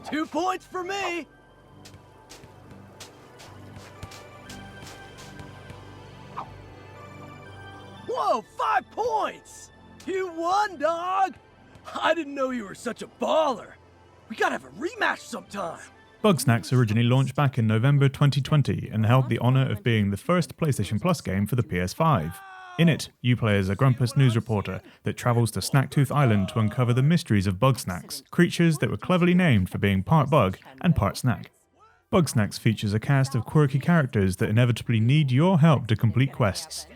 2 points for me! Whoa, 5 points! You won, dog! I didn't know you were such a baller. We gotta have a rematch sometime. Bugsnax originally launched back in November 2020 and held the honour of being the first PlayStation Plus game for the PS5. In it, you play as a grumpus news reporter that travels to Snacktooth Island to uncover the mysteries of Bugsnax, creatures that were cleverly named for being part bug and part snack. Bugsnax features a cast of quirky characters that inevitably need your help to complete quests.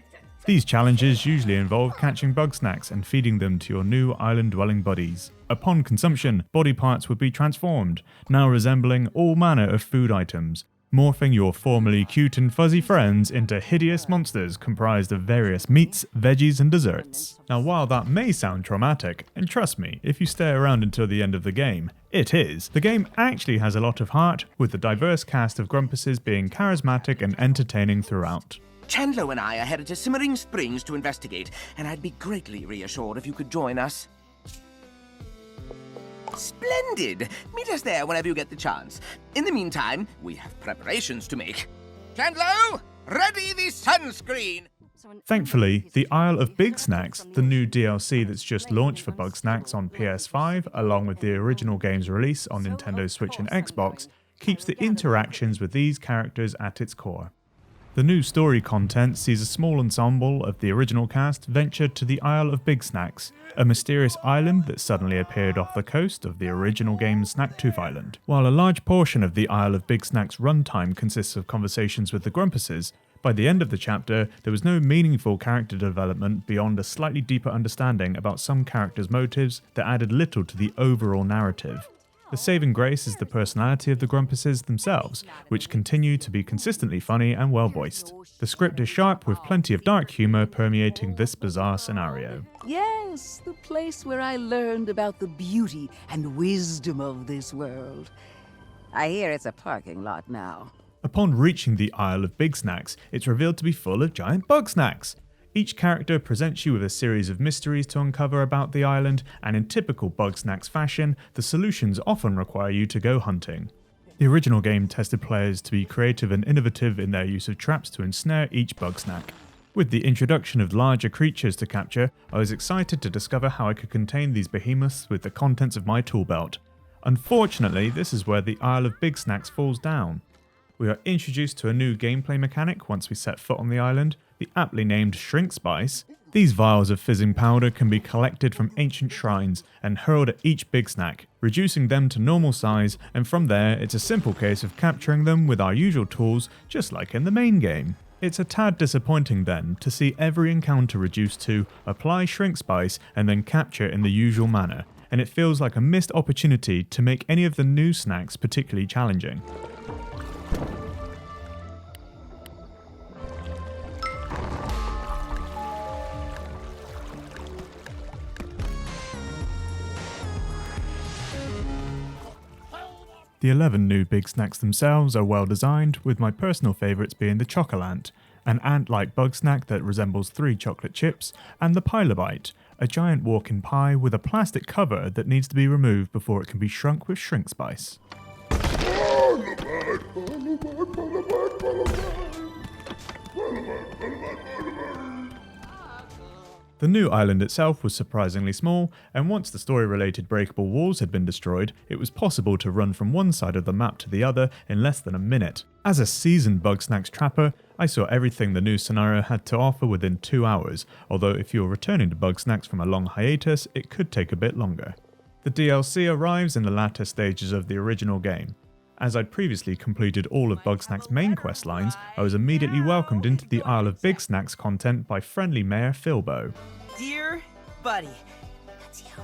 These challenges usually involve catching Bugsnax and feeding them to your new island-dwelling buddies. Upon consumption, body parts would be transformed, now resembling all manner of food items, morphing your formerly cute and fuzzy friends into hideous monsters comprised of various meats, veggies, and desserts. Now, while that may sound traumatic, and trust me, if you stay around until the end of the game, it is, the game actually has a lot of heart, with the diverse cast of grumpuses being charismatic and entertaining throughout. Chandler and I are headed to Simmering Springs to investigate, and I'd be greatly reassured if you could join us. Splendid! Meet us there whenever you get the chance. In the meantime, we have preparations to make. Chandler, ready the sunscreen! Thankfully, the Isle of Bigsnax, the new DLC that's just launched for Bugsnax on PS5, along with the original game's release on Nintendo Switch and Xbox, keeps the interactions with these characters at its core. The new story content sees a small ensemble of the original cast venture to the Isle of Bigsnax, a mysterious island that suddenly appeared off the coast of the original game's Snacktooth Island. While a large portion of the Isle of Bigsnax runtime consists of conversations with the grumpuses, by the end of the chapter there was no meaningful character development beyond a slightly deeper understanding about some characters' motives that added little to the overall narrative. The saving grace is the personality of the grumpuses themselves, which continue to be consistently funny and well-voiced. The script is sharp with plenty of dark humour permeating this bizarre scenario. Yes, the place where I learned about the beauty and wisdom of this world. I hear it's a parking lot now. Upon reaching the Isle of Bigsnax, it's revealed to be full of giant Bugsnax. Each character presents you with a series of mysteries to uncover about the island, and in typical Bugsnax fashion, the solutions often require you to go hunting. The original game tested players to be creative and innovative in their use of traps to ensnare each Bugsnax. With the introduction of larger creatures to capture, I was excited to discover how I could contain these behemoths with the contents of my tool belt. Unfortunately, this is where the Isle of Bigsnax falls down. We are introduced to a new gameplay mechanic once we set foot on the island, the aptly named Shrink Spice. These vials of fizzing powder can be collected from ancient shrines and hurled at each Bigsnax, reducing them to normal size, and from there it's a simple case of capturing them with our usual tools, just like in the main game. It's a tad disappointing then to see every encounter reduced to apply Shrink Spice and then capture in the usual manner, and it feels like a missed opportunity to make any of the new snacks particularly challenging. The 11 new Bugsnax themselves are well designed, with my personal favourites being the Chocolant, an ant-like Bugsnax that resembles 3 chocolate chips, and the Pilobite, a giant walk-in pie with a plastic cover that needs to be removed before it can be shrunk with Shrink Spice. The new island itself was surprisingly small, and once the story-related breakable walls had been destroyed, it was possible to run from one side of the map to the other in less than a minute. As a seasoned Bugsnax trapper, I saw everything the new scenario had to offer within 2 hours, although if you're returning to Bugsnax from a long hiatus, it could take a bit longer. The DLC arrives in the latter stages of the original game. As I'd previously completed all of Bugsnax's main quest lines, I was immediately welcomed into the Isle of Bigsnax content by friendly Mayor Philbo. Dear buddy, that's you.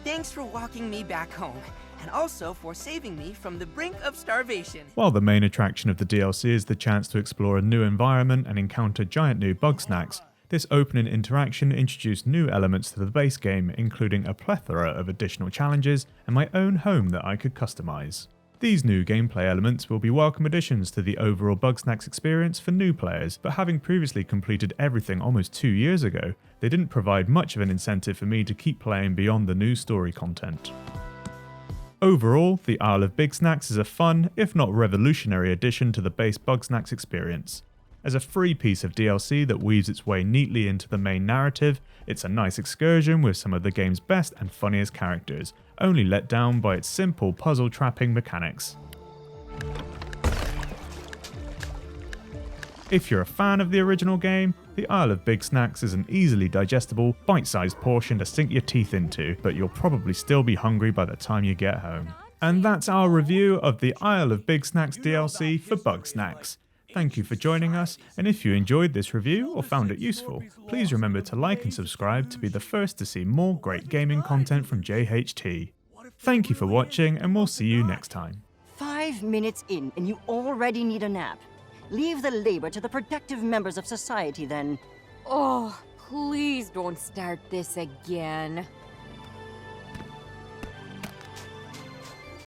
Thanks for walking me back home, and also for saving me from the brink of starvation. While the main attraction of the DLC is the chance to explore a new environment and encounter giant new Bugsnax, this opening interaction introduced new elements to the base game, including a plethora of additional challenges and my own home that I could customize. These new gameplay elements will be welcome additions to the overall Bugsnax experience for new players, but having previously completed everything almost 2 years ago, they didn't provide much of an incentive for me to keep playing beyond the new story content. Overall, the Isle of Bigsnax is a fun, if not revolutionary addition to the base Bugsnax experience. As a free piece of DLC that weaves its way neatly into the main narrative, it's a nice excursion with some of the game's best and funniest characters, only let down by its simple puzzle trapping mechanics. If you're a fan of the original game, the Isle of Bigsnax is an easily digestible, bite-sized portion to sink your teeth into, but you'll probably still be hungry by the time you get home. And that's our review of the Isle of Bigsnax DLC for Bugsnax. Thank you for joining us, and if you enjoyed this review or found it useful, please remember to like and subscribe to be the first to see more great gaming content from JHT. Thank you for watching, and we'll see you next time. 5 minutes in, and you already need a nap. Leave the labor to the productive members of society, then. Oh, please don't start this again.